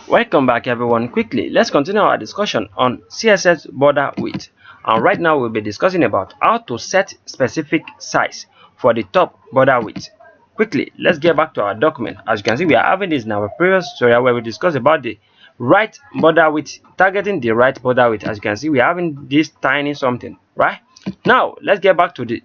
Welcome back everyone. Quickly, let's continue our discussion on CSS border width. And right now we'll be discussing about how to set specific size for the top border width. Quickly, let's get back to our document. As you can see, we are having this in our previous tutorial where we discussed about the right border width, targeting the right border width. As you can see, we are having this tiny something, right? Now let's get back to the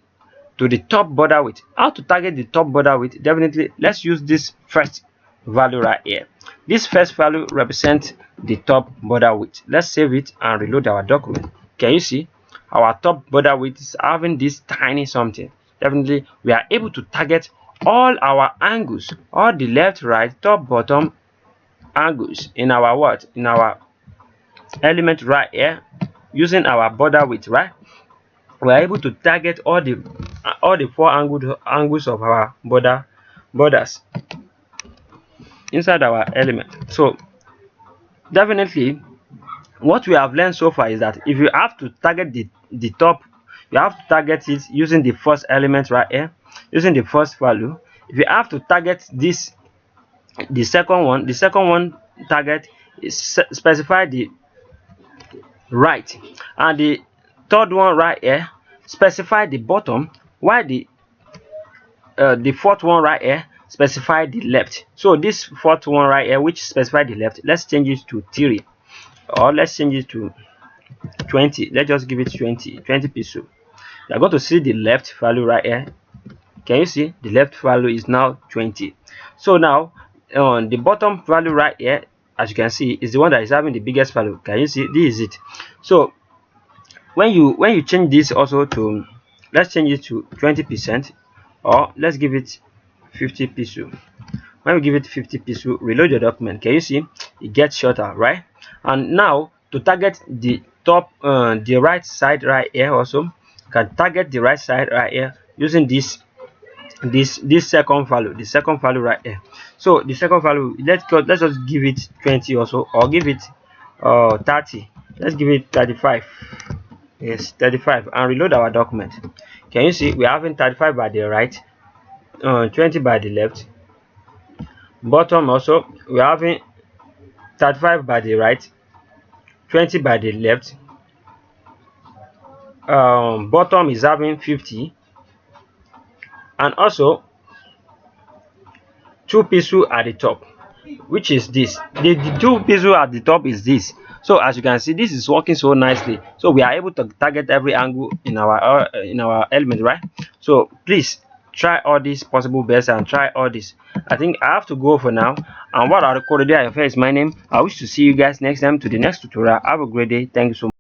top border width. How to target the top border width? Definitely, let's use this first value right here. This first value represents the top border width. Let's save it and reload our document. Can you see our top border width is having this tiny something? Definitely, we are able to target all our angles, all the left, right, top, bottom angles in our what? In our element right here, using our border width, right? We are able to target all the four angles of our borders inside our element. So definitely what we have learned so far is that if you have to target the top, you have to target it using the first element right here, using the first value. If you have to target this, the second one target is specify the right, and the third one right here specify the bottom, while the fourth one right here specify the left. So this fourth one right here, which specify the left, let's change it to 3, or let's change it to 20. Let's just give it 20 pixel. You're going to see the left value right here. Can you see the left value is now 20? So now on the bottom value right here, as you can see, is the one that is having the biggest value. Can you see? This is it. So when you change this also to, let's change it to 20%, or let's give it 50 pixel. When we give it 50 pixel, reload your document. Can you see it gets shorter, right? And now to target the top, the right side right here, also you can target the right side right here using this second value, the second value right here. So the second value, let's just give it 20 also, or give it 30. Let's give it 35. Yes, 35, and reload our document. Can you see we're having 35 by the right, 20 by the left. Bottom also we're having 35 by the right, 20 by the left. Bottom is having 50, and also 2 pixel at the top, which is this. The 2 pixel at the top is this. So as you can see, this is working so nicely. So we are able to target every angle in our element, right? So please try all these possible best and try all this. I think I have to go for now. And what akorede ayofe is my name. I wish to see you guys next time to the next tutorial. Have a great day. Thank you so much.